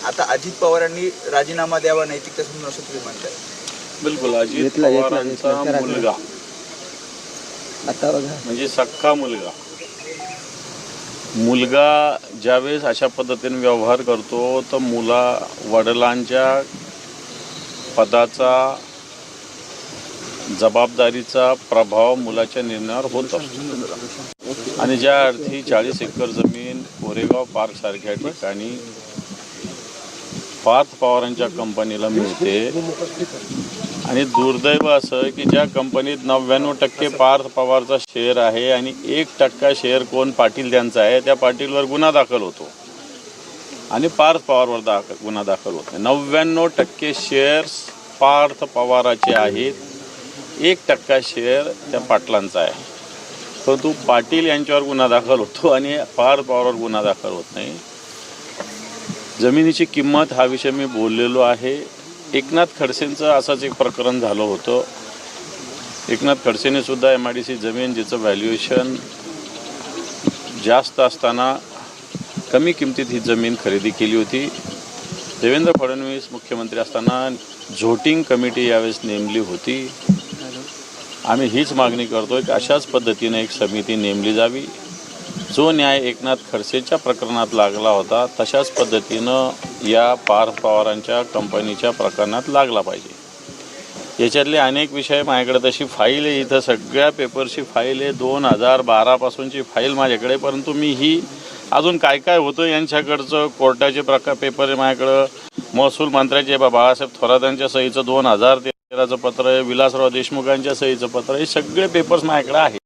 आता अजित पवारांनी राजीनामा द्यावा नैतिकता समजून असं तुम्ही म्हणताय? बिलकुल. अजित पवारांचा मुलगा आता बघा म्हणजे सख्खा मुलगा ज्यावेळेस अशा पद्धतीने व्यवहार करतो तर वडिलांच्या पदाचा जबाबदारीचा प्रभाव मुलाच्या निर्णयावर होत असतो. आणि ज्या अर्थी 40 एकर जमीन कोरेगाव पार्क सारख्या ठिकाणी पार्थ पवारांच्या कंपनीला मिळते आणि दुर्दैव असं की ज्या कंपनीत 99% पार्थ पवारचा शेअर आहे आणि 1% शेअर कोण पाटील त्यांचा आहे, त्या पाटीलवर गुन्हा दाखल होतो आणि पार्थ पवारवर गुन्हा दाखल होतो. 99% शेअर्स पार्थ पवाराचे आहेत, 1% शेअर त्या पाटलांचा आहे. परंतु पाटील यांच्यावर गुन्हा दाखल होतो आणि पार्थ पवारवर गुन्हा दाखल होत नाही. जमिनीची किंमत हा विषय मी बोललेलो आहे. एकनाथ खडसेंचं असंच एक प्रकरण झालं होतं. एकनाथ खडसेने सुद्धा MIDC जमीन जिचं व्हॅल्युएशन जास्त असताना कमी किमतीत ही जमीन खरेदी केली होती. देवेंद्र फडणवीस मुख्यमंत्री असताना झोटिंग कमिटी यावेळेस नेमली होती. आम्ही हीच मागणी करतोय की अशाच पद्धतीने एक समिती नेमली जावी. जो न्याय एकनाथ खडसेच्या प्रकरणात लागला होता तशाच पद्धतीनं या पार्थ पवारांच्या कंपनीच्या प्रकरणात लागला पाहिजे. याच्यातले अनेक विषय माझ्याकडे तशी फाईल आहे, इथं सगळ्या पेपरची फाईल आहे, 2012 पासूनची फाईल माझ्याकडे. परंतु मी ही अजून काय काय होतं यांच्याकडचं कोर्टाचे पेपर आहे माझ्याकडं. महसूल मंत्र्याचे बाळासाहेब थोरातांच्या सहीचं 2013चं पत्र आहे, विलासराव देशमुखांच्या सहीचं पत्र आहे, हे सगळे पेपर्स माझ्याकडे आहेत.